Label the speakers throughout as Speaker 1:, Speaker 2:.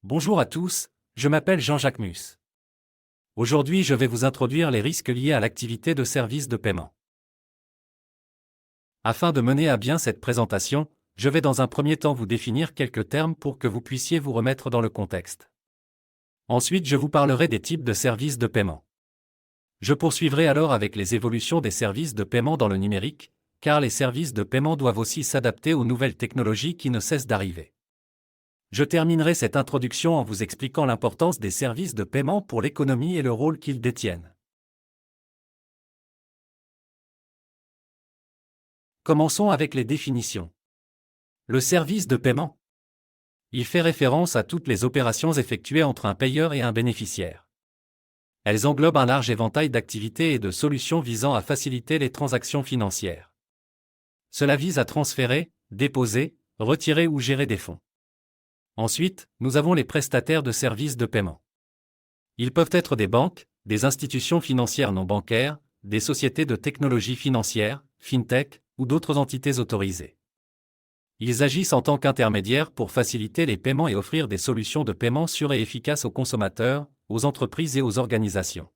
Speaker 1: Bonjour à tous, je m'appelle Jean-Jacques Mus. Aujourd'hui, je vais vous introduire les risques liés à l'activité de service de paiement. Afin de mener à bien cette présentation, je vais dans un premier temps vous définir quelques termes pour que vous puissiez vous remettre dans le contexte. Ensuite, je vous parlerai des types de services de paiement. Je poursuivrai alors avec les évolutions des services de paiement dans le numérique, car les services de paiement doivent aussi s'adapter aux nouvelles technologies qui ne cessent d'arriver. Je terminerai cette introduction en vous expliquant l'importance des services de paiement pour l'économie et le rôle qu'ils détiennent. Commençons avec les définitions. Le service de paiement. Il fait référence à toutes les opérations effectuées entre un payeur et un bénéficiaire. Elles englobent un large éventail d'activités et de solutions visant à faciliter les transactions financières. Cela vise à transférer, déposer, retirer ou gérer des fonds. Ensuite, nous avons les prestataires de services de paiement. Ils peuvent être des banques, des institutions financières non bancaires, des sociétés de technologie financière, fintech, ou d'autres entités autorisées. Ils agissent en tant qu'intermédiaires pour faciliter les paiements et offrir des solutions de paiement sûres et efficaces aux consommateurs, aux entreprises et aux organisations.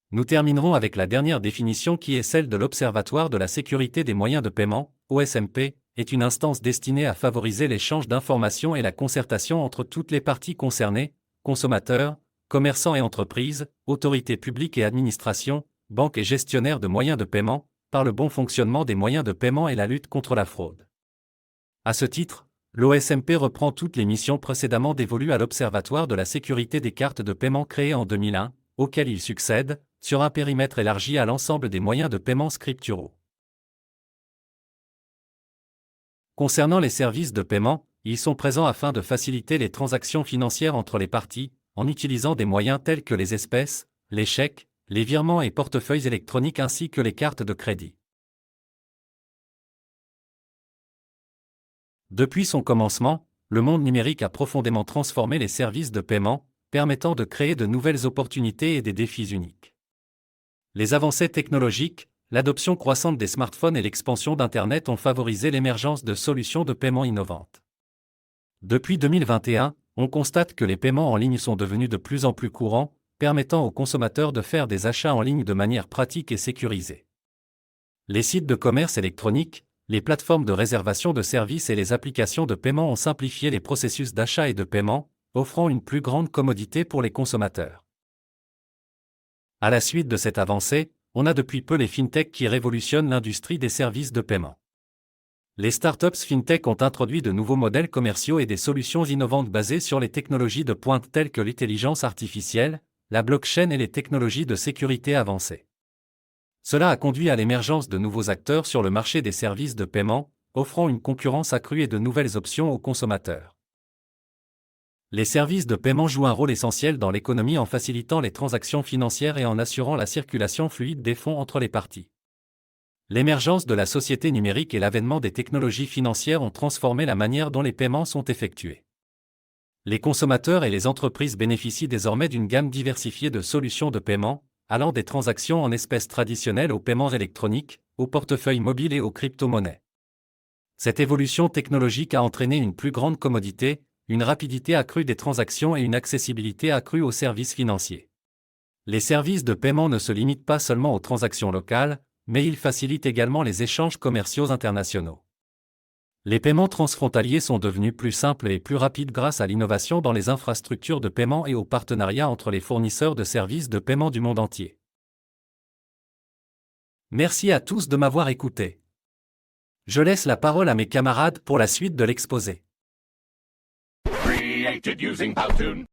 Speaker 1: Nous terminerons avec la dernière définition qui est celle de l'Observatoire de la sécurité des moyens de paiement, OSMP, est une instance destinée à favoriser l'échange d'informations et la concertation entre toutes les parties concernées, consommateurs, commerçants et entreprises, autorités publiques et administrations, banques et gestionnaires de moyens de paiement, par le bon fonctionnement des moyens de paiement et la lutte contre la fraude. À ce titre, l'OSMP reprend toutes les missions précédemment dévolues à l'Observatoire de la sécurité des cartes de paiement créé en 2001, auquel il succède, sur un périmètre élargi à l'ensemble des moyens de paiement scripturaux. Concernant les services de paiement, ils sont présents afin de faciliter les transactions financières entre les parties, en utilisant des moyens tels que les espèces, les chèques, les virements et portefeuilles électroniques ainsi que les cartes de crédit. Depuis son commencement, le monde numérique a profondément transformé les services de paiement, permettant de créer de nouvelles opportunités et des défis uniques. Les avancées technologiques, l'adoption croissante des smartphones et l'expansion d'Internet ont favorisé l'émergence de solutions de paiement innovantes. Depuis 2021, on constate que les paiements en ligne sont devenus de plus en plus courants, permettant aux consommateurs de faire des achats en ligne de manière pratique et sécurisée. Les sites de commerce électronique, les plateformes de réservation de services et les applications de paiement ont simplifié les processus d'achat et de paiement, offrant une plus grande commodité pour les consommateurs. À la suite de cette avancée, on a depuis peu les fintech qui révolutionnent l'industrie des services de paiement. Les startups fintech ont introduit de nouveaux modèles commerciaux et des solutions innovantes basées sur les technologies de pointe telles que l'intelligence artificielle, la blockchain et les technologies de sécurité avancées. Cela a conduit à l'émergence de nouveaux acteurs sur le marché des services de paiement, offrant une concurrence accrue et de nouvelles options aux consommateurs. Les services de paiement jouent un rôle essentiel dans l'économie en facilitant les transactions financières et en assurant la circulation fluide des fonds entre les parties. L'émergence de la société numérique et l'avènement des technologies financières ont transformé la manière dont les paiements sont effectués. Les consommateurs et les entreprises bénéficient désormais d'une gamme diversifiée de solutions de paiement, allant des transactions en espèces traditionnelles aux paiements électroniques, aux portefeuilles mobiles et aux crypto-monnaies. Cette évolution technologique a entraîné une plus grande commodité, une rapidité accrue des transactions et une accessibilité accrue aux services financiers. Les services de paiement ne se limitent pas seulement aux transactions locales, mais ils facilitent également les échanges commerciaux internationaux. Les paiements transfrontaliers sont devenus plus simples et plus rapides grâce à l'innovation dans les infrastructures de paiement et aux partenariats entre les fournisseurs de services de paiement du monde entier. Merci à tous de m'avoir écouté. Je laisse la parole à mes camarades pour la suite de l'exposé.
Speaker 2: Created using Powtoon.